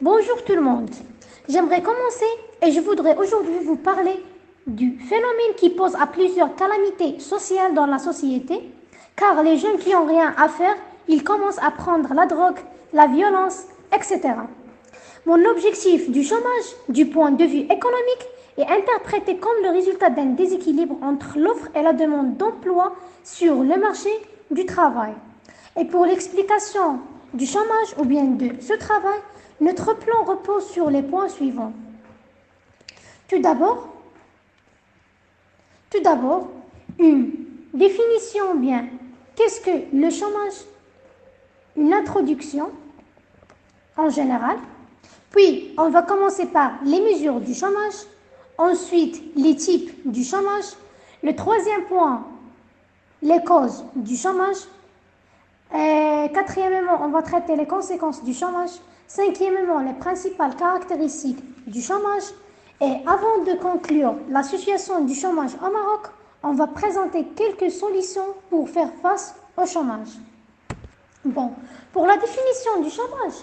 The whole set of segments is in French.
Bonjour tout le monde. J'aimerais commencer et je voudrais aujourd'hui vous parler du phénomène qui pose à plusieurs calamités sociales dans la société, car les jeunes qui n'ont rien à faire, ils commencent à prendre la drogue, la violence, etc. Mon objectif du chômage, du point de vue économique, est interprété comme le résultat d'un déséquilibre entre l'offre et la demande d'emploi sur le marché du travail. Et pour l'explication du chômage ou bien de ce travail, notre plan repose sur les points suivants. Tout d'abord, une définition bien. Qu'est-ce que le chômage? Une introduction en général. Puis, on va commencer par les mesures du chômage. Ensuite, les types du chômage. Le troisième point, les causes du chômage. Quatrièmement, on va traiter les conséquences du chômage. Cinquièmement, les principales caractéristiques du chômage. Et avant de conclure la situation du chômage au Maroc, on va présenter quelques solutions pour faire face au chômage. Bon, pour la définition du chômage,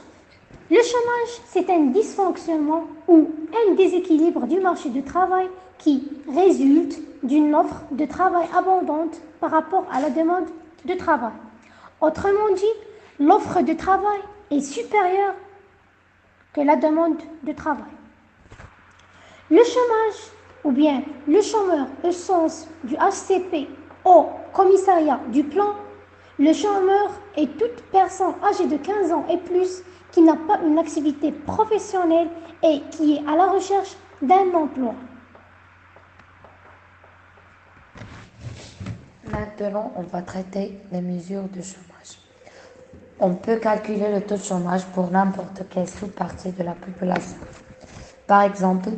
le chômage, c'est un dysfonctionnement ou un déséquilibre du marché du travail qui résulte d'une offre de travail abondante par rapport à la demande de travail. Autrement dit, l'offre de travail est supérieure que la demande de travail. Le chômage, ou bien le chômeur au sens du HCP au commissariat du plan, le chômeur est toute personne âgée de 15 ans et plus qui n'a pas une activité professionnelle et qui est à la recherche d'un emploi. Maintenant, on va traiter les mesures de chômage. On peut calculer le taux de chômage pour n'importe quelle sous-partie de la population. Par exemple,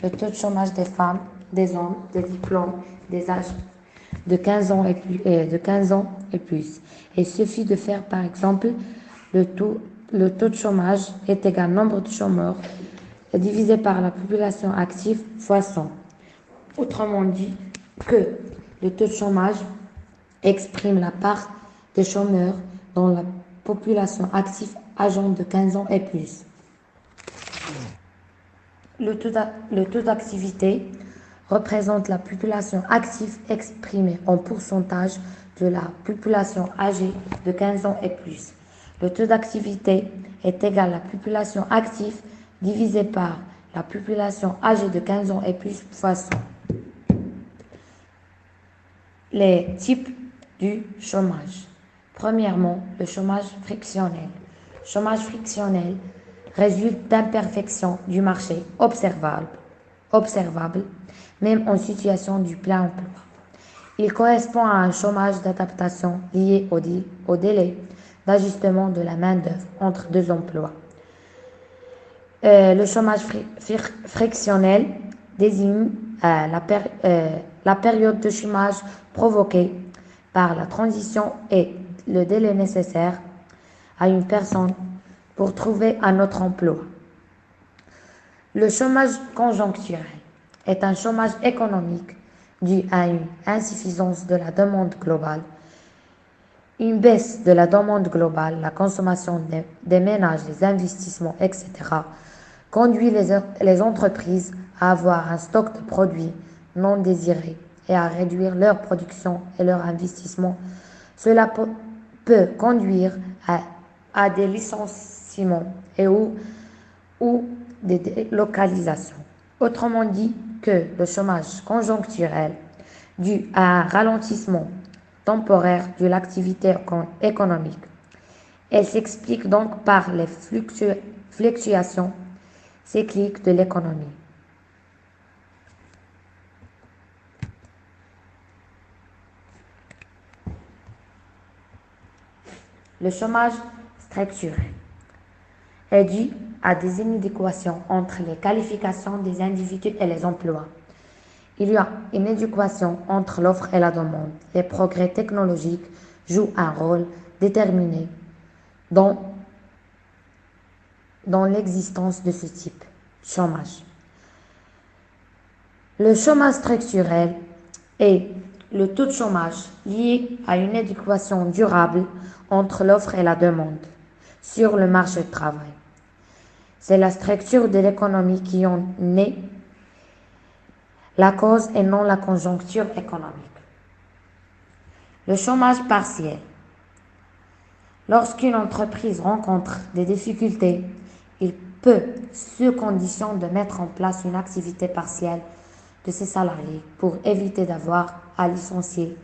le taux de chômage des femmes, des hommes, des diplômes, des âges de 15 ans et plus. Il suffit de faire, par exemple, le taux de chômage est égal au nombre de chômeurs divisé par la population active fois 100. Autrement dit, que le taux de chômage exprime la part des chômeurs dans la population active âgée de 15 ans et plus. Le taux d'activité représente la population active exprimée en pourcentage de la population âgée de 15 ans et plus. Le taux d'activité est égal à la population active divisé par la population âgée de 15 ans et plus fois 100. Les types du chômage. Premièrement, le chômage frictionnel. Chômage frictionnel résulte d'imperfections du marché observables, même en situation du plein emploi. Il correspond à un chômage d'adaptation lié au délai d'ajustement de la main-d'œuvre entre deux emplois. Le chômage frictionnel désigne la période de chômage provoquée par la transition et le délai nécessaire à une personne pour trouver un autre emploi. Le chômage conjoncturel est un chômage économique dû à une insuffisance de la demande globale, une baisse de la demande globale, la consommation des ménages, les investissements, etc., conduit les entreprises à avoir un stock de produits non désirés et à réduire leur production et leur investissement. Cela peut conduire à des licenciements ou des délocalisations. Autrement dit que le chômage conjoncturel dû à un ralentissement temporaire de l'activité économique. Elle s'explique donc par les fluctuations cycliques de l'économie. Le chômage structurel est dû à des inadéquations entre les qualifications des individus et les emplois. Il y a une adéquation entre l'offre et la demande. Les progrès technologiques jouent un rôle déterminé dans l'existence de ce type de chômage. Le chômage structurel est le taux de chômage lié à une adéquation durable entre l'offre et la demande sur le marché du travail. C'est la structure de l'économie qui en est la cause et non la conjoncture économique. Le chômage partiel. Lorsqu'une entreprise rencontre des difficultés, il peut, sous condition de mettre en place une activité partielle de ses salariés pour éviter d'avoir à licencier.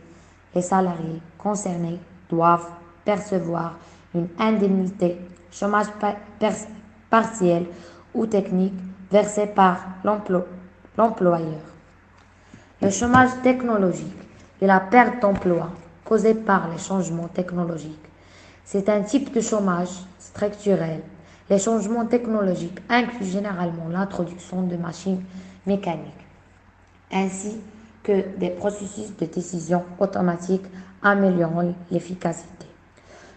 Les salariés concernés doivent percevoir une indemnité chômage partiel ou technique versée par l'employeur. Le chômage technologique et la perte d'emploi causée par les changements technologiques. C'est un type de chômage structurel. Les changements technologiques incluent généralement l'introduction de machines mécaniques, ainsi que des processus de décision automatiques améliorant l'efficacité.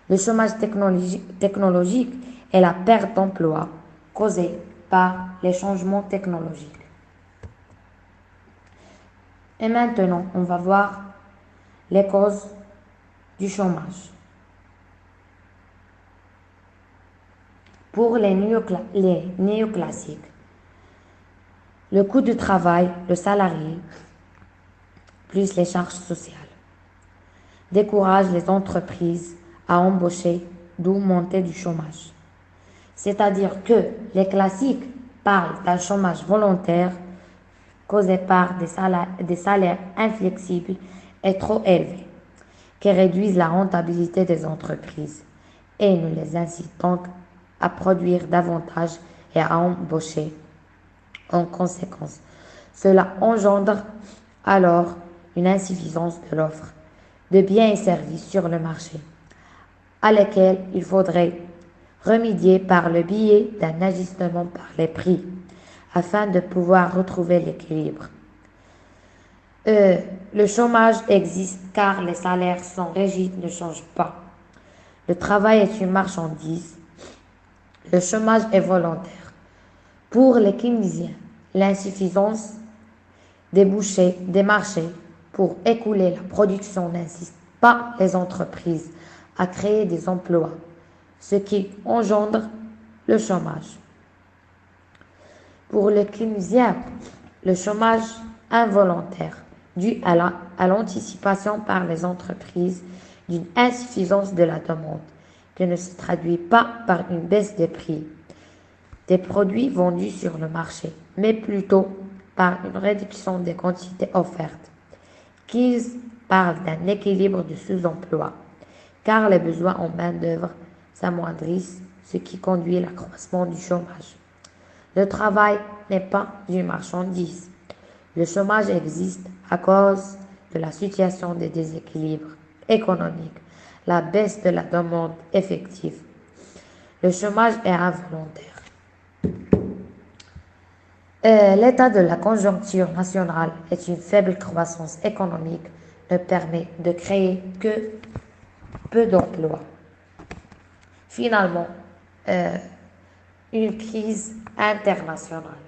Le chômage technologique est la perte d'emploi causée par les changements technologiques. Et maintenant, on va voir les causes du chômage. Pour les néoclassiques, le coût du travail, le salarié, plus les charges sociales, décourage les entreprises à embaucher, d'où montée du chômage. C'est-à-dire que les classiques parlent d'un chômage volontaire causé par des salaires inflexibles et trop élevés, qui réduisent la rentabilité des entreprises et ne les incitent donc à produire davantage et à embaucher. En conséquence, cela engendre alors une insuffisance de l'offre de biens et services sur le marché, à laquelle il faudrait remédier par le biais d'un ajustement par les prix, afin de pouvoir retrouver l'équilibre. Le chômage existe car les salaires sans rigides ne changent pas. Le travail est une marchandise. Le chômage est volontaire. Pour les Keynésiens, l'insuffisance des marchés pour écouler la production n'incite pas les entreprises à créer des emplois, ce qui engendre le chômage. Pour les Keynésiens, le chômage involontaire, dû à l'anticipation par les entreprises d'une insuffisance de la demande, qui ne se traduit pas par une baisse des prix des produits vendus sur le marché, mais plutôt par une réduction des quantités offertes, qui parle d'un équilibre de sous-emploi, car les besoins en main-d'œuvre s'amoindrissent, ce qui conduit à l'accroissement du chômage. Le travail n'est pas une marchandise. Le chômage existe à cause de la situation des déséquilibres économiques, la baisse de la demande effective. Le chômage est involontaire. L'état de la conjoncture nationale est une faible croissance économique, ne permet de créer que peu d'emplois. Finalement, une crise internationale.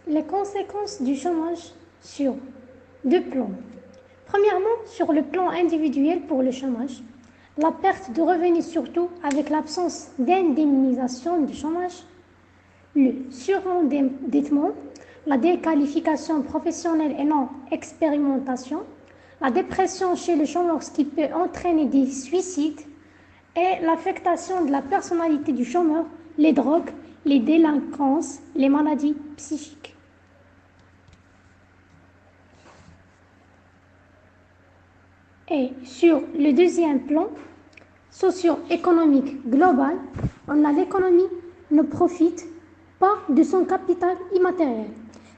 Les conséquences du chômage sur deux plans. Premièrement, sur le plan individuel pour le chômage, la perte de revenus surtout avec l'absence d'indemnisation du chômage, le surendettement, la déqualification professionnelle et non expérimentation, la dépression chez le chômeur, ce qui peut entraîner des suicides, et l'affectation de la personnalité du chômeur, les drogues, les délinquances, les maladies psychiques. Et sur le deuxième plan, socio-économique global, l'économie ne profite pas de son capital immatériel,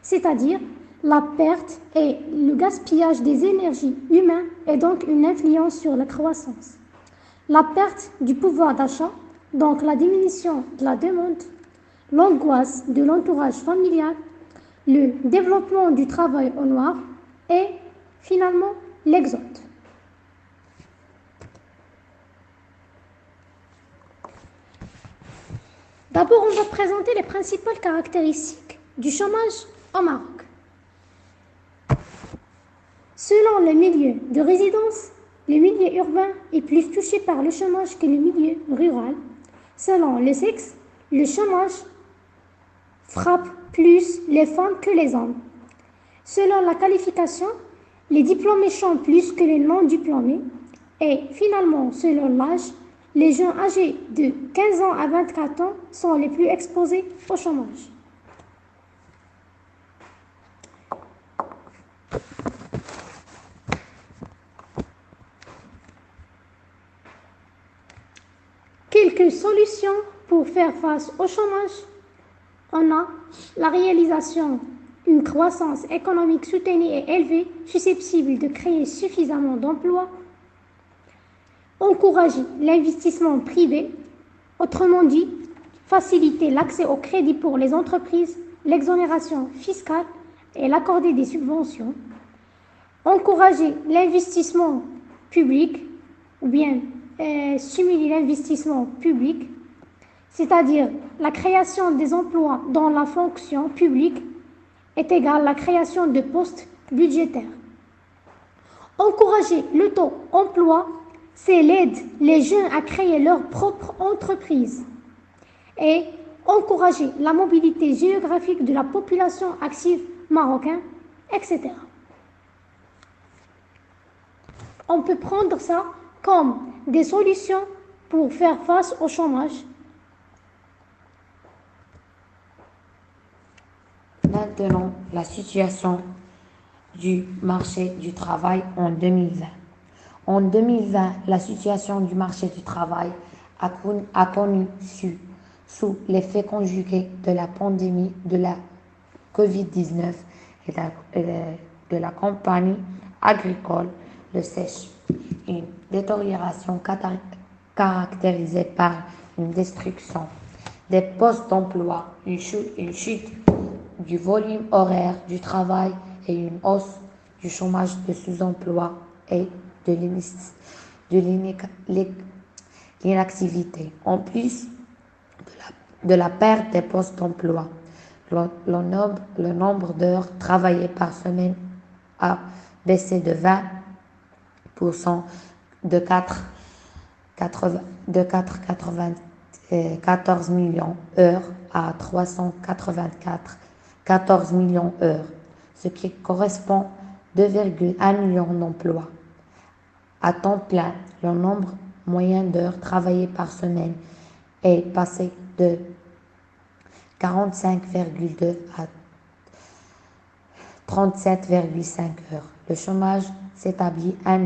c'est-à-dire la perte et le gaspillage des énergies humaines et donc une influence sur la croissance. La perte du pouvoir d'achat, donc la diminution de la demande, l'angoisse de l'entourage familial, le développement du travail au noir et finalement l'exode. D'abord, on va présenter les principales caractéristiques du chômage au Maroc. Selon le milieu de résidence, le milieu urbain est plus touché par le chômage que le milieu rural. Selon les sexes, le chômage frappe plus les femmes que les hommes. Selon la qualification, les diplômés chantent plus que les non-diplômés. Et finalement, selon l'âge, les gens âgés de 15 ans à 24 ans sont les plus exposés au chômage. Quelques solutions pour faire face au chômage. On a la réalisation d'une croissance économique soutenue et élevée, susceptible de créer suffisamment d'emplois. Encourager l'investissement privé, autrement dit, faciliter l'accès au crédit pour les entreprises, l'exonération fiscale et l'accorder des subventions. Encourager l'investissement public ou bien stimuler l'investissement public, c'est-à-dire la création des emplois dans la fonction publique est égale à la création de postes budgétaires. Encourager le taux emploi, c'est l'aide les jeunes à créer leur propre entreprise et encourager la mobilité géographique de la population active marocaine, etc. On peut prendre ça comme des solutions pour faire face au chômage. Maintenant, la situation du marché du travail en 2020. En 2020, la situation du marché du travail a connu, sous l'effet conjugué de la pandémie de la COVID-19 et de la campagne agricole, le sèche, une détérioration caractérisée par une destruction des postes d'emploi, une chute du volume horaire du travail et une hausse du chômage de sous-emploi et de l'inactivité. En plus de la perte des postes d'emploi, le nombre d'heures travaillées par semaine a baissé de 20% de 494 millions d'heures à 394 millions d'heures, ce qui correspond à 2,1 millions d'emplois. À temps plein, le nombre moyen d'heures travaillées par semaine est passé de 45,2 à 37,5 heures. Le chômage s'établit à 1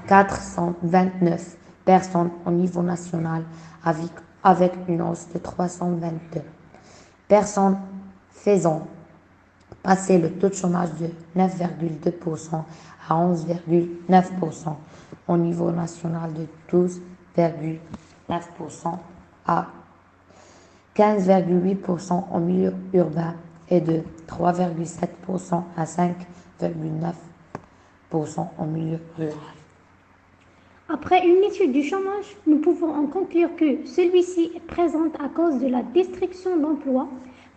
429 personnes au niveau national avec une hausse de 322 personnes, faisant passer le taux de chômage de 9,2% à 11,9% au niveau national, de 12,9% à 15,8% au milieu urbain et de 3,7% à 5,9% au milieu rural. Après une étude du chômage, nous pouvons en conclure que celui-ci est présent à cause de la destruction d'emplois.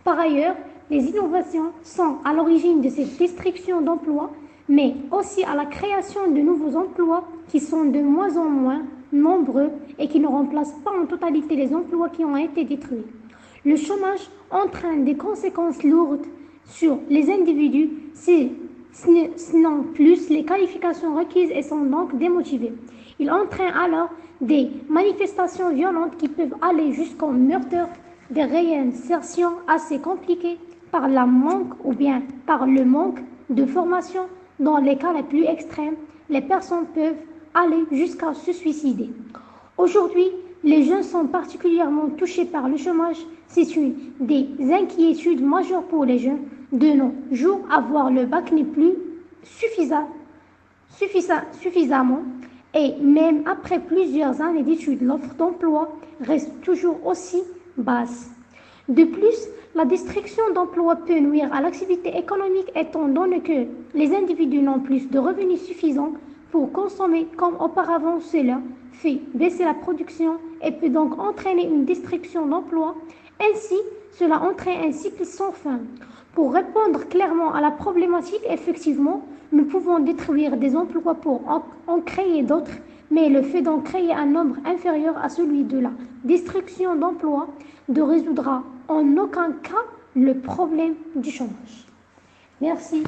Par ailleurs, les innovations sont à l'origine de cette destruction d'emplois, mais aussi à la création de nouveaux emplois qui sont de moins en moins nombreux et qui ne remplacent pas en totalité les emplois qui ont été détruits. Le chômage entraîne des conséquences lourdes sur les individus, sinon plus les qualifications requises et sont donc démotivés. Il entraîne alors des manifestations violentes qui peuvent aller jusqu'au meurtre, des réinsertions assez compliquées par le manque de formation. Dans les cas les plus extrêmes, les personnes peuvent aller jusqu'à se suicider. Aujourd'hui, les jeunes sont particulièrement touchés par le chômage. C'est une des inquiétudes majeures pour les jeunes. De nos jours, avoir le bac n'est plus suffisamment. Et même après plusieurs années d'études, l'offre d'emploi reste toujours aussi basse. De plus, la destruction d'emplois peut nuire à l'activité économique étant donné que les individus n'ont plus de revenus suffisants pour consommer comme auparavant. Cela fait baisser la production et peut donc entraîner une destruction d'emplois. Ainsi, cela entraîne un cycle sans fin. Pour répondre clairement à la problématique, effectivement, nous pouvons détruire des emplois pour en créer d'autres, mais le fait d'en créer un nombre inférieur à celui de la destruction d'emplois ne résoudra en aucun cas le problème du chômage. Merci.